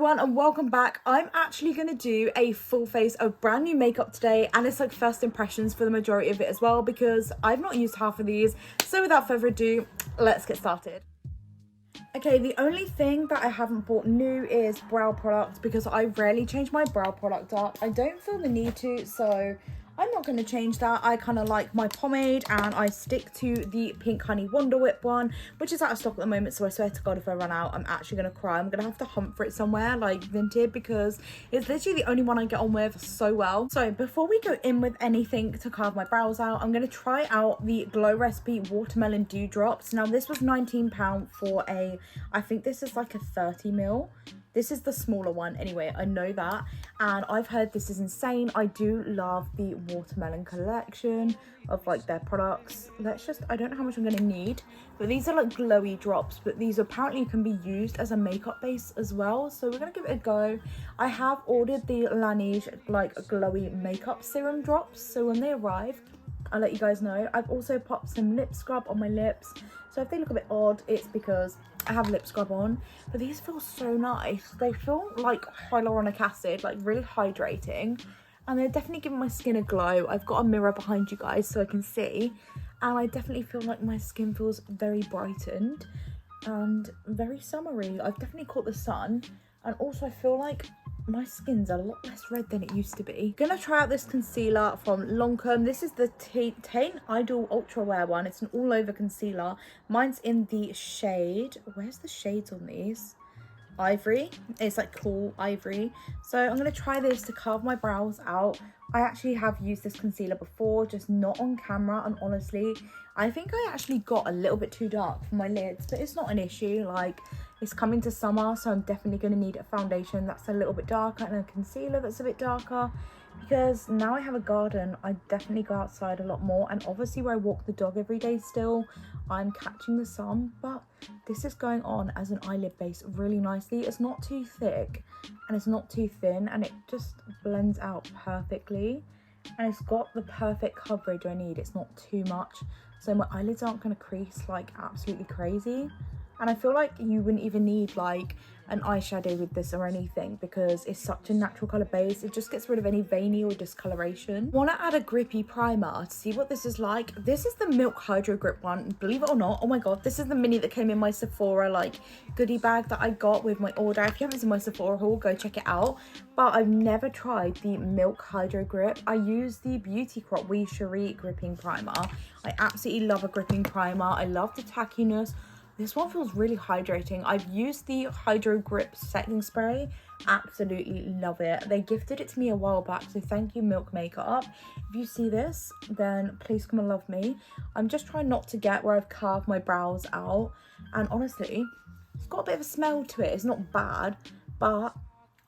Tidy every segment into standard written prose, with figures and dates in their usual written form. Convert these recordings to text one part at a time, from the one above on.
everyone and welcome back. I'm actually going to do a full face of brand new makeup today, and it's like first impressions for the majority of it as well because I've not used half of these. So without further ado, let's get started. Okay, the only thing that I haven't bought new is brow products because I rarely change my brow product up. I don't feel the need to, so I'm not going to change that. I kind of like my pomade and I stick to the Pink Honey Wonder Whip one, which is out of stock at the moment, so I swear to God if I run out, I'm actually going to cry. I'm going to have to hunt for it somewhere, like Vinted, because it's literally the only one I get on with so well. So before we go in with anything to carve my brows out, I'm going to try out the Glow Recipe Watermelon Dewdrops. Now this was £19 for I think this is like a 30ml. This is the smaller one anyway, I know that, and I've heard this is insane. I do love the watermelon collection of like their products. I don't know how much I'm gonna need, but these are like glowy drops, but these apparently can be used as a makeup base as well, so we're gonna give it a go. I have ordered the Laneige like glowy makeup serum drops, so when they arrive I'll let you guys know. I've also popped some lip scrub on my lips, so if they look a bit odd, it's because I have lip scrub on, but these feel so nice. They feel like hyaluronic acid, like really hydrating, and they're definitely giving my skin a glow. I've got a mirror behind you guys so I can see, and I definitely feel like my skin feels very brightened and very summery. I've definitely caught the sun, and also I feel like my skin's a lot less red than it used to be. Gonna try out this concealer from Lancome. This is the Teint Idol Ultra Wear one. It's an all over concealer. Mine's in the shade, where's the shades on these? Ivory. It's like cool ivory. So I'm gonna try this to carve my brows out. I actually have used this concealer before, just not on camera, and honestly I think I actually got a little bit too dark for my lids, but it's not an issue. Like, it's coming to summer, so I'm definitely going to need a foundation that's a little bit darker and a concealer that's a bit darker, because now I have a garden, I definitely go outside a lot more, and obviously where I walk the dog every day still, I'm catching the sun, but this is going on as an eyelid base really nicely. It's not too thick and it's not too thin, and it just blends out perfectly, and it's got the perfect coverage I need. It's not too much, so my eyelids aren't going to crease like absolutely crazy. And I feel like you wouldn't even need like an eyeshadow with this or anything because it's such a natural colour base. It just gets rid of any veiny or discoloration. Want to add a grippy primer to see what this is like. This is the Milk Hydro Grip one, believe it or not. Oh my god, this is the mini that came in my Sephora like goodie bag that I got with my order. If you haven't seen my Sephora haul, go check it out. But I've never tried the Milk Hydro Grip. I use the Beauty Crop Wee Cherie gripping primer. I absolutely love a gripping primer. I love the tackiness. This one feels really hydrating. I've used the Hydro Grip setting spray. Absolutely love it. They gifted it to me a while back, so thank you, Milk Makeup. If you see this, then please come and love me. I'm just trying not to get where I've carved my brows out. And honestly, it's got a bit of a smell to it. It's not bad, but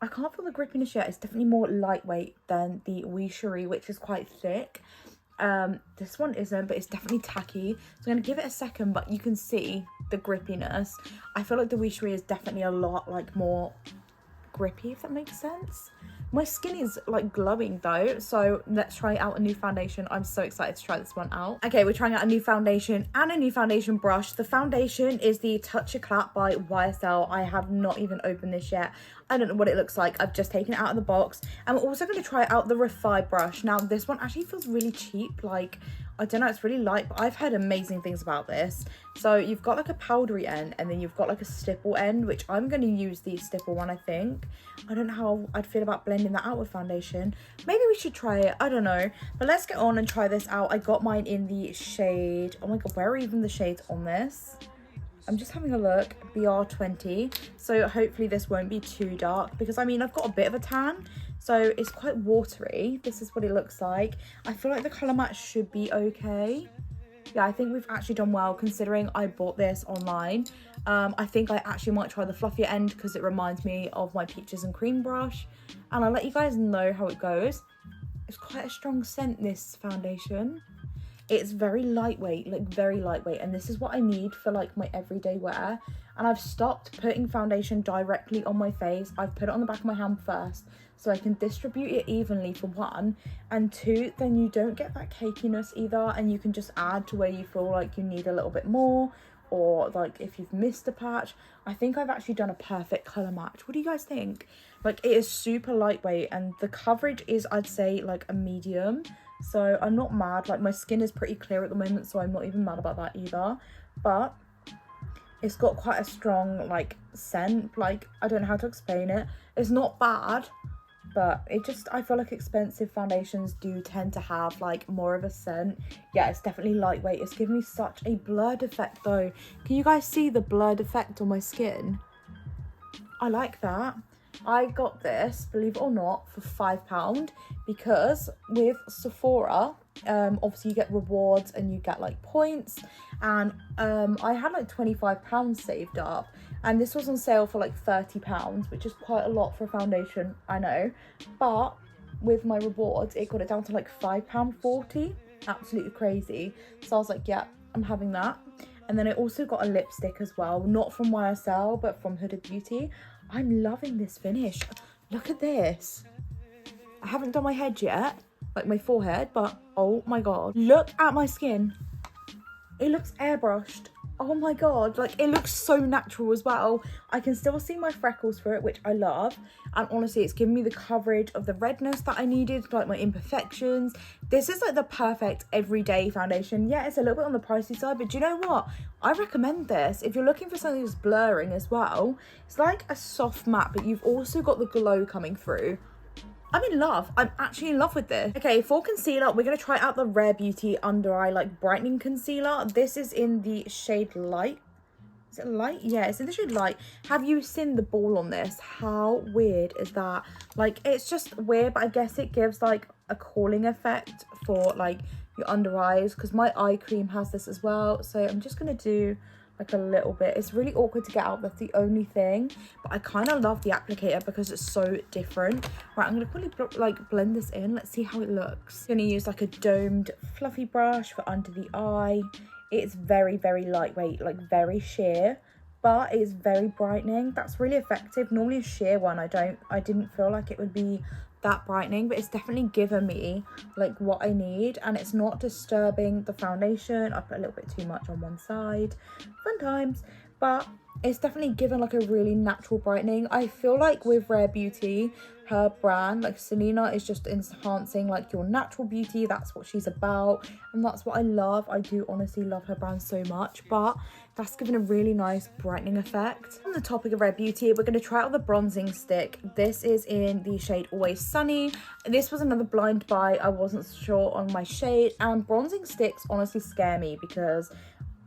I can't feel the grippiness yet. It's definitely more lightweight than the Wee Cherie, which is quite thick. This one isn't, but it's definitely tacky, so I'm gonna give it a second, but you can see the grippiness. I feel like the Wee Cherie is definitely a lot like more grippy, if that makes sense. My skin is like glowing though, so let's try out a new foundation. I'm so excited to try this one out. Okay, we're trying out a new foundation and a new foundation brush. The foundation is the Touch a Clap by YSL. I have not even opened this yet. I don't know what it looks like. I've just taken it out of the box. And we're also going to try out the Refy brush. Now this one actually feels really cheap. Like, I don't know, it's really light, but I've heard amazing things about this. So you've got like a powdery end, and then you've got like a stipple end, which I'm going to use the stipple one, I think. I don't know how I'd feel about blending that out with foundation. Maybe we should try it, I don't know. But let's get on and try this out. I got mine in the shade, oh my god, where are even the shades on this? I'm just having a look, BR20. So hopefully this won't be too dark, because I mean, I've got a bit of a tan, so it's quite watery. This is what it looks like. I feel like the colour match should be okay. Yeah, I think we've actually done well considering I bought this online. I think I actually might try the fluffier end because it reminds me of my Peaches and Cream brush. And I'll let you guys know how it goes. It's quite a strong scent, this foundation. It's very lightweight, like very lightweight, and this is what I need for like my everyday wear. And I've stopped putting foundation directly on my face. I've put it on the back of my hand first so I can distribute it evenly, for one, and two, then you don't get that cakiness either, and you can just add to where you feel like you need a little bit more, or like if you've missed a patch. I think I've actually done a perfect colour match. What do you guys think? Like, it is super lightweight and the coverage is, I'd say, like a medium. So I'm not mad. Like, my skin is pretty clear at the moment, so I'm not even mad about that either. But it's got quite a strong, like, scent. Like, I don't know how to explain it. It's not bad, but it just, I feel like expensive foundations do tend to have, like, more of a scent. Yeah, it's definitely lightweight. It's giving me such a blurred effect, though. Can you guys see the blurred effect on my skin? I like that. I got this, believe it or not, for £5 because with Sephora, obviously you get rewards and you get like points, and I had like £25 saved up, and this was on sale for like £30, which is quite a lot for a foundation, I know, but with my rewards it got it down to like £5.40. Absolutely crazy. So I was like, yeah, I'm having that. And then I also got a lipstick as well, not from YSL but from Huda Beauty. I'm loving this finish. Look at this. I haven't done my head yet, like my forehead, but oh my god. Look at my skin. It looks airbrushed. Oh my god, like it looks so natural as well. I can still see my freckles through it, which I love. And honestly, it's giving me the coverage of the redness that I needed, like my imperfections. This is like the perfect everyday foundation. Yeah, it's a little bit on the pricey side, but do you know what? I recommend this. If you're looking for something that's blurring as well, it's like a soft matte, but you've also got the glow coming through. I'm in love. I'm actually in love with this. Okay, for concealer, we're going to try out the Rare Beauty Under Eye like brightening concealer. This is in the shade Light. Is it Light? Yeah, it's in the shade Light. Have you seen the ball on this? How weird is that? Like, it's just weird, but I guess it gives like a cooling effect for like your under eyes, because my eye cream has this as well. So I'm just going to do like a little bit. It's really awkward to get out, that's the only thing, but I kind of love the applicator because it's so different. Right, I'm gonna quickly like blend this in. Let's see how it looks. I'm gonna use like a domed fluffy brush for under the eye. It's very, very lightweight, like very sheer, but it's very brightening. That's really effective. Normally a sheer one, I didn't feel like it would be that brightening, but it's definitely given me like what I need, and it's not disturbing the foundation. I put a little bit too much on one side, fun times, but it's definitely given like a really natural brightening. I feel like with Rare Beauty, her brand, like Selena, is just enhancing like your natural beauty. That's what she's about, and that's what I love. I do honestly love her brand so much, but that's given a really nice brightening effect. On the topic of Rare Beauty, we're going to try out the bronzing stick. This is in the shade Always Sunny. This was another blind buy. I wasn't sure on my shade, and bronzing sticks honestly scare me because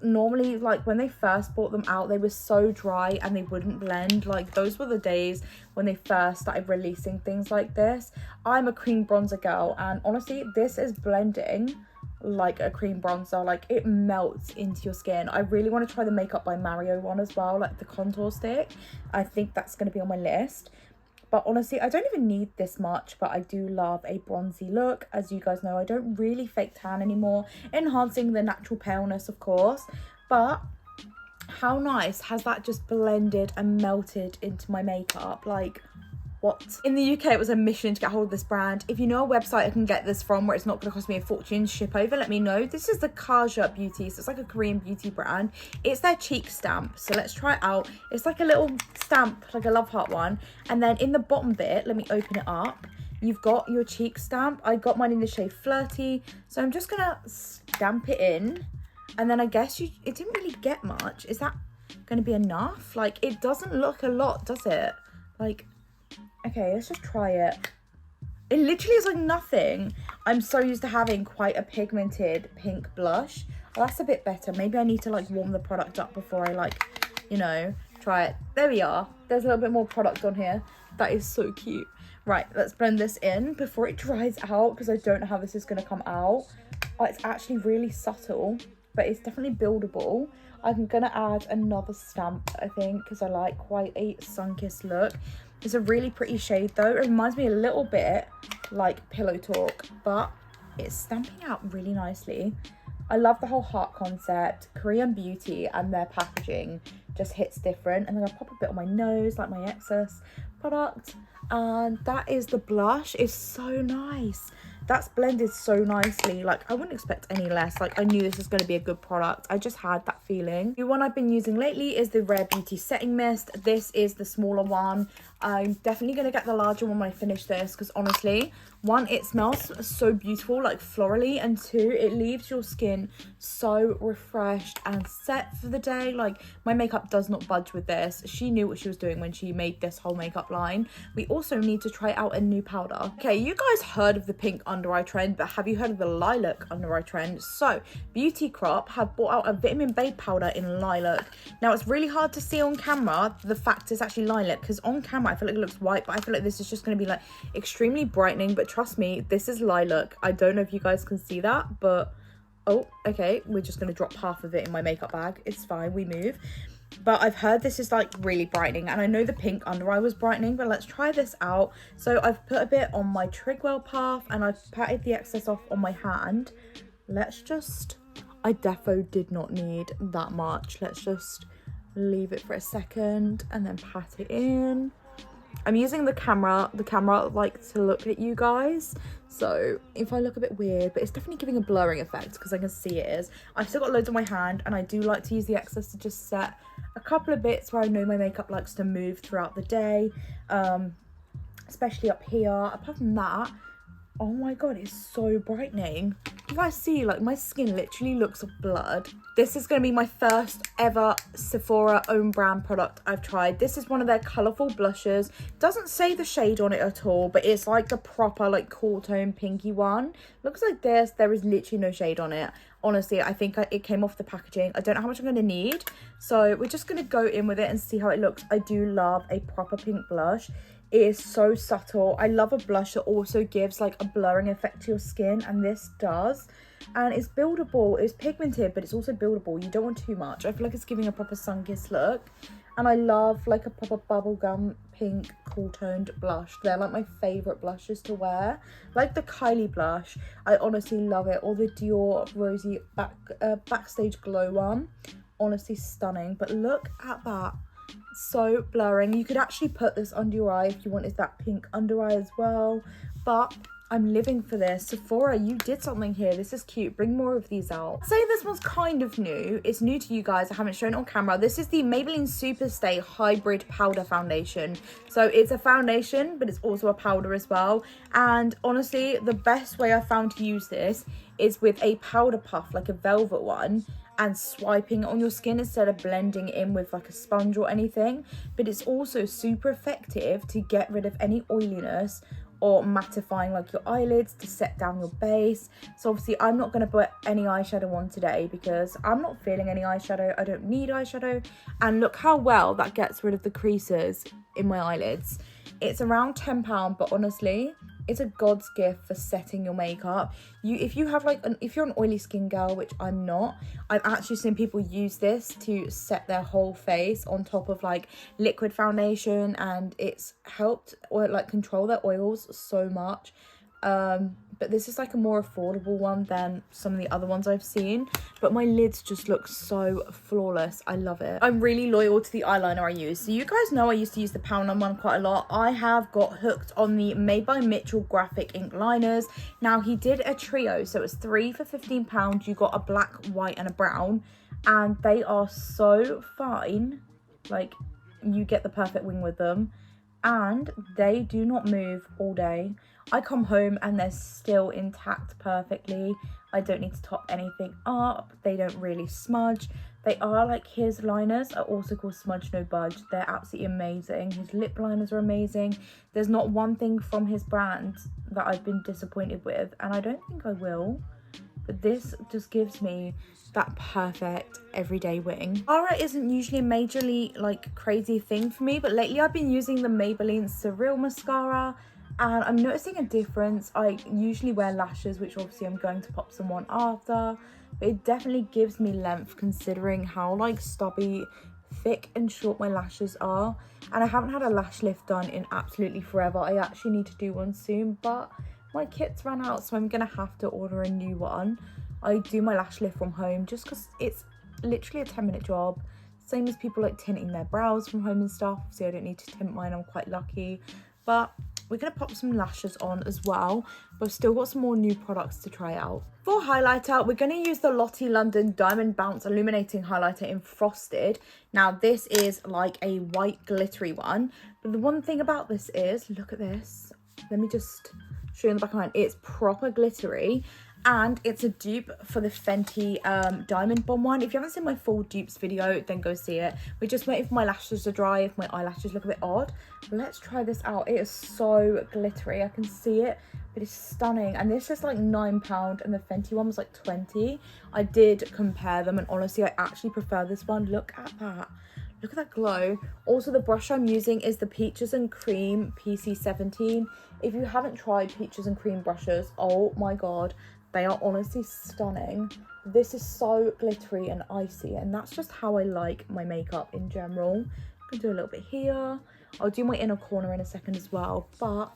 normally, like when they first brought them out, they were so dry and they wouldn't blend. Like those were the days when they first started releasing things like this. I'm a cream bronzer girl, and honestly this is blending like a cream bronzer. Like it melts into your skin. I really want to try the Makeup by Mario one as well, like the contour stick. I think that's going to be on my list. But honestly, I don't even need this much, but I do love a bronzy look. As you guys know, I don't really fake tan anymore, enhancing the natural paleness, of course. But how nice has that just blended and melted into my makeup? Like, what? In the UK, it was a mission to get hold of this brand. If you know a website I can get this from where it's not going to cost me a fortune to ship over, let me know. This is the Kaja Beauty, so it's like a Korean beauty brand. It's their cheek stamp, so let's try it out. It's like a little stamp, like a love heart one, and then in the bottom bit, let me open it up, you've got your cheek stamp. I got mine in the shade Flirty, so I'm just gonna stamp it in, and then I guess it didn't really get much. Is that going to be enough? Like, it doesn't look a lot, does it? Like, okay, let's just try it. It literally is like nothing. I'm so used to having quite a pigmented pink blush. Well, that's a bit better. Maybe I need to like warm the product up before I like, you know, try it. There we are. There's a little bit more product on here. That is so cute. Right, let's blend this in before it dries out, because I don't know how this is going to come out. Oh, it's actually really subtle, but it's definitely buildable. I'm going to add another stamp, I think, because I like quite a sun-kissed look. It's a really pretty shade though. It reminds me a little bit like Pillow Talk, but it's stamping out really nicely. I love the whole heart concept. Korean beauty and their packaging just hits different. And then I'll pop a bit on my nose, like my excess product. And that is the blush. It's so nice. That's blended so nicely. Like, I wouldn't expect any less. Like, I knew this was going to be a good product. I just had that feeling. The one I've been using lately is the Rare Beauty Setting Mist. This is the smaller one. I'm definitely going to get the larger one when I finish this, because honestly, one, it smells so beautiful, like florally, and two, it leaves your skin so refreshed and set for the day. Like, my makeup does not budge with this. She knew what she was doing when she made this whole makeup line. We also need to try out a new powder. Okay, you guys heard of the pink under eye trend, but have you heard of the lilac under eye trend? So Beauty Crop have brought out a vitamin B powder in lilac. Now, it's really hard to see on camera the fact it's actually lilac, because on camera I feel like it looks white, but I feel like this is just going to be like extremely brightening. But trust me, this is lilac. I don't know if you guys can see that, but oh, okay, we're just going to drop half of it in my makeup bag. It's fine, we move. But I've heard this is like really brightening, and I know the pink under eye was brightening, but let's try this out. So I've put a bit on my Trigwell Path and I've patted the excess off on my hand. Let's just, I defo did not need that much. Let's just leave it for a second and then pat it in. I'm using the camera like to look at you guys, so if I look a bit weird, but it's definitely giving a blurring effect because I can see it is. I've still got loads on my hand, and I do like to use the excess to just set a couple of bits where I know my makeup likes to move throughout the day, especially up here. Apart from that, oh my god, it's so brightening. You guys see, like, my skin literally looks of blood. This is going to be my first ever Sephora own brand product I've tried. This is one of their colourful blushes. Doesn't say the shade on it at all, but it's like the proper, like, cool tone pinky one. Looks like this. There is literally no shade on it. Honestly, I think it came off the packaging. I don't know how much I'm going to need, so we're just going to go in with it and see how it looks. I do love a proper pink blush. It is so subtle. I love a blush that also gives like a blurring effect to your skin, and this does. And it's buildable. It's pigmented, but it's also buildable. You don't want too much. I feel like it's giving a proper sun-kissed look. And I love like a proper bubblegum pink cool toned blush. They're like my favourite blushes to wear. Like the Kylie blush, I honestly love it. Or the Dior Rosy Backstage Glow one. Honestly stunning. But look at that. So blurring. You could actually put this under your eye if you wanted that pink under eye as well, but I'm living for this. Sephora, you did something here. This is cute. Bring more of these out. I'd say this one's kind of new. It's new to you guys. I haven't shown it on camera. This is the Maybelline Superstay Hybrid Powder Foundation. So it's a foundation, but it's also a powder as well. And honestly, the best way I found to use this is with a powder puff, like a velvet one, and swiping it on your skin instead of blending it in with like a sponge or anything. But it's also super effective to get rid of any oiliness or mattifying like your eyelids, to set down your base. So obviously I'm not going to put any eyeshadow on today because I'm not feeling any eyeshadow. I don't need eyeshadow. And look how well that gets rid of the creases in my eyelids. It's around £10, but honestly, it's a god's gift for setting your makeup. If you have if you're an oily skin girl, which I'm not, I've actually seen people use this to set their whole face on top of like liquid foundation, and it's helped or like control their oils so much. But this is like a more affordable one than some of the other ones I've seen. But my lids just look so flawless. I love it. I'm really loyal to the eyeliner I use. So you guys know I used to use the Poundland one quite a lot. I have got hooked on the Made by Mitchell graphic ink liners. Now, he did a trio. So it's 3 for £15. You got a black, white and a brown. And they are so fine. Like, you get the perfect wing with them. And they do not move all day. I come home and they're still intact perfectly. I don't need to top anything up. They don't really smudge. They are like his liners are also called Smudge No Budge. They're absolutely amazing. His lip liners are amazing. There's not one thing from his brand that I've been disappointed with, and I don't think I will. But this just gives me that perfect everyday wing. Mascara isn't usually a majorly like crazy thing for me, but lately I've been using the Maybelline Surreal Mascara, and I'm noticing a difference. I usually wear lashes, which obviously I'm going to pop some on after, but it definitely gives me length considering how like stubby, thick and short my lashes are. And I haven't had a lash lift done in absolutely forever. I actually need to do one soon, but my kit's ran out, so I'm gonna have to order a new one. I do my lash lift from home just because it's literally a 10-minute job. Same as people like tinting their brows from home and stuff. See, I don't need to tint mine, I'm quite lucky. But we're going to pop some lashes on as well, but I've still got some more new products to try out. For highlighter, we're going to use the Lottie London Diamond Bounce Illuminating Highlighter in Frosted. Now, this is like a white glittery one, but the one thing about this is, look at this. Let me just show you in the back of my hand. It's proper glittery. And it's a dupe for the Fenty Diamond Bomb one. If you haven't seen my full dupes video, then go see it. We're just waiting for my lashes to dry if my eyelashes look a bit odd. Let's try this out. It is so glittery. I can see it, but it's stunning. And this is like £9 and the Fenty one was like 20. I did compare them and honestly, I actually prefer this one. Look at that. Look at that glow. Also, the brush I'm using is the Peaches and Cream PC17. If you haven't tried Peaches and Cream brushes, oh my God. They are honestly stunning. This is so glittery and icy, and that's just how I like my makeup in general. I'm gonna do a little bit here. I'll do my inner corner in a second as well, but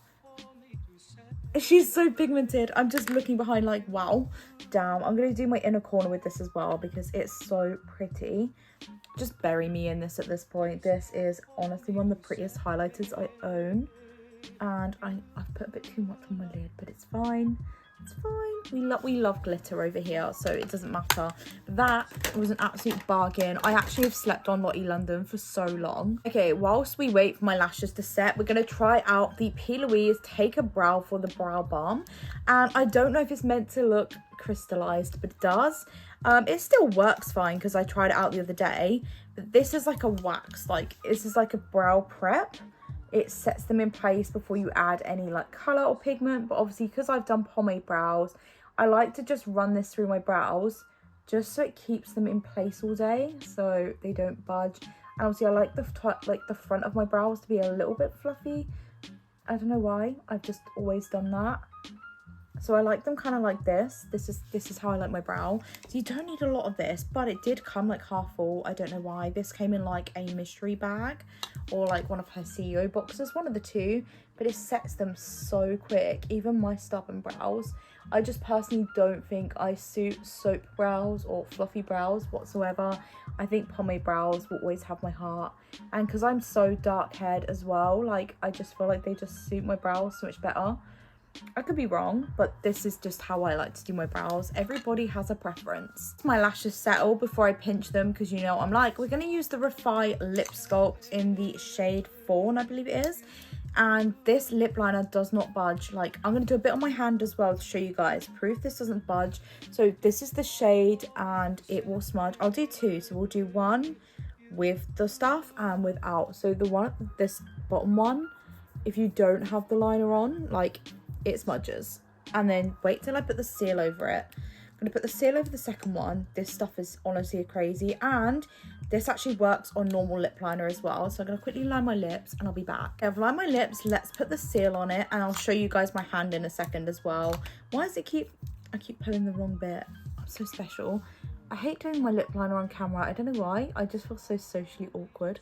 she's so pigmented. I'm just looking behind like, wow, damn. I'm gonna do my inner corner with this as well because it's so pretty. Just bury me in this at this point. This is honestly one of the prettiest highlighters I own, and I've put a bit too much on my lid, but it's fine. It's fine. We love glitter over here, so it doesn't matter. That was an absolute bargain. I actually have slept on Lottie London for so long. Okay, whilst we wait for my lashes to set, we're going to try out the P. Louise Take a Brow for the Brow Balm. And I don't know if it's meant to look crystallized, but it does. It still works fine because I tried it out the other day. But this is like a wax. Like, this is like a brow prep. It sets them in place before you add any like colour or pigment. But obviously, because I've done pomade brows, I like to just run this through my brows just so it keeps them in place all day so they don't budge. And obviously, I like the front of my brows to be a little bit fluffy. I don't know why. I've just always done that. So I like them kind of like this. This is how I like my brow. So you don't need a lot of this, but it did come like half full. I don't know why. This came in like a mystery bag or like one of her CEO boxes, one of the two, but it sets them so quick. Even my stubborn brows. I just personally don't think I suit soap brows or fluffy brows whatsoever. I think pomade brows will always have my heart. And because I'm so dark haired as well, like I just feel like they just suit my brows so much better. I could be wrong, but this is just how I like to do my brows. Everybody has a preference. My lashes settle before I pinch them because you know I'm like, we're going to use the Refi Lip Sculpt in the shade Fawn, I believe it is. And this lip liner does not budge. Like, I'm going to do a bit on my hand as well to show you guys. Proof this doesn't budge. So this is the shade and it will smudge. I'll do two. So we'll do one with the stuff and without. So the one, this bottom one, if you don't have the liner on, like, it smudges. And then wait till I put the seal over it. I'm going to put the seal over the second one. This stuff is honestly crazy. And this actually works on normal lip liner as well. So I'm going to quickly line my lips and I'll be back. Okay, I've lined my lips. Let's put the seal on it. And I'll show you guys my hand in a second as well. Why does it I keep pulling the wrong bit. I'm so special. I hate doing my lip liner on camera. I don't know why. I just feel so socially awkward.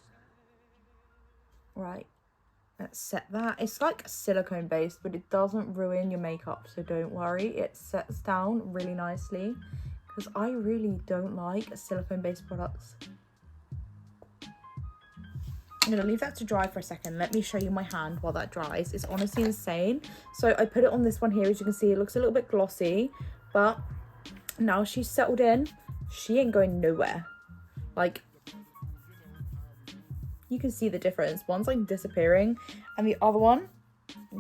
Right. Let's set that. It's like silicone based, but it doesn't ruin your makeup, so don't worry. It sets down really nicely because I really don't like silicone based products. I'm going to leave that to dry for a second. Let me show you my hand while that dries. It's honestly insane. So I put it on this one here. As you can see, it looks a little bit glossy, but now she's settled in. She ain't going nowhere. Like, you can see the difference. One's like disappearing and the other one,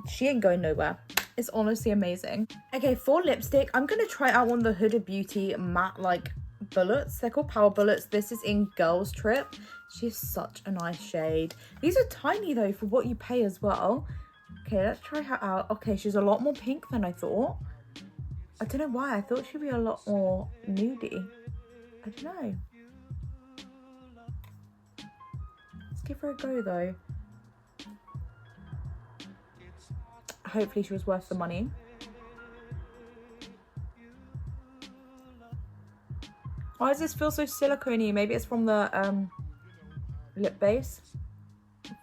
she ain't going nowhere. It's honestly amazing. Okay, for lipstick, I'm going to try out one of the Huda Beauty matte like bullets. They're called Power Bullets. This is in Girls Trip. She's such a nice shade. These are tiny though for what you pay as well. Okay, let's try her out. Okay, she's a lot more pink than I thought. I don't know why. I thought she'd be a lot more nudie. I don't know. Give her a go though. Hopefully she was worth the money. Why does this feel so silicone-y? Maybe it's from the lip base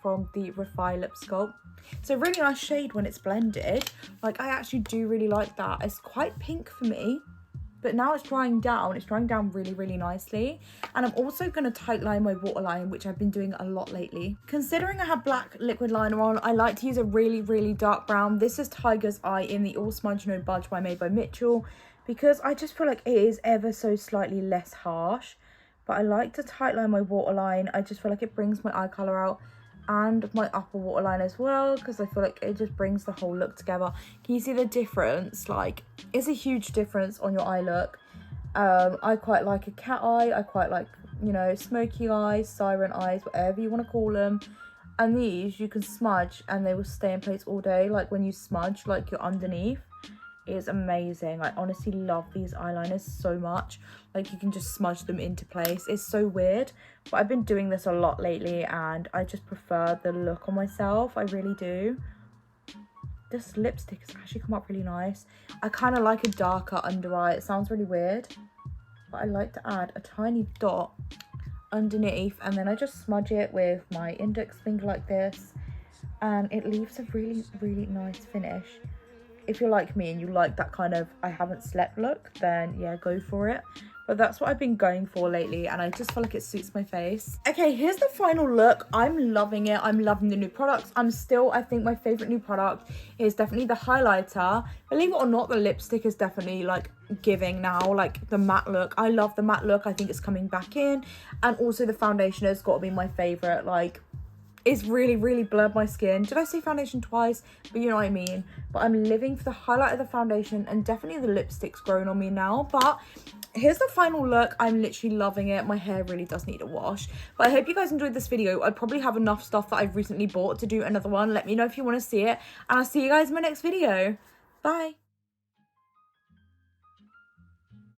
from the Refi Lip Sculpt. It's a really nice shade when it's blended. Like, I actually do really like that. It's quite pink for me, but now it's drying down. It's drying down really, really nicely. And I'm also going to tight line my waterline, which I've been doing a lot lately. Considering I have black liquid liner on, I like to use a really, really dark brown. This is Tiger's Eye in the All Smudge No Budge by Made by Mitchell, because I just feel like it is ever so slightly less harsh. But I like to tight line my waterline. I just feel like it brings my eye colour out, and my upper waterline as well, because I feel like it just brings the whole look together. Can you see the difference? Like, it's a huge difference on your eye look. I quite like a cat eye. I quite like, you know, smoky eyes, siren eyes, whatever you want to call them. And these you can smudge and they will stay in place all day. Like when you smudge like your underneath, is amazing. I honestly love these eyeliners so much. Like you can just smudge them into place. It's so weird, but I've been doing this a lot lately and I just prefer the look on myself. I really do. This lipstick has actually come up really nice. I kind of like a darker under eye. It sounds really weird, but I like to add a tiny dot underneath, and then I just smudge it with my index finger like this, and it leaves a really, really nice finish. If you're like me and you like that kind of I haven't slept look, then yeah, go for it. But that's what I've been going for lately, and I just feel like it suits my face. Okay, here's the final look. I'm loving it. I'm loving the new products. I think my favorite new product is definitely the highlighter. Believe it or not, the lipstick is definitely like giving now, like the matte look. I love the matte look. I think it's coming back in. And also the foundation has got to be my favorite. Like, it's really, really blurred my skin. Did I say foundation twice? But you know what I mean. But I'm living for the highlight of the foundation, and definitely the lipstick's grown on me now. But here's the final look. I'm literally loving it. My hair really does need a wash. But I hope you guys enjoyed this video. I probably have enough stuff that I've recently bought to do another one. Let me know if you want to see it. And I'll see you guys in my next video. Bye.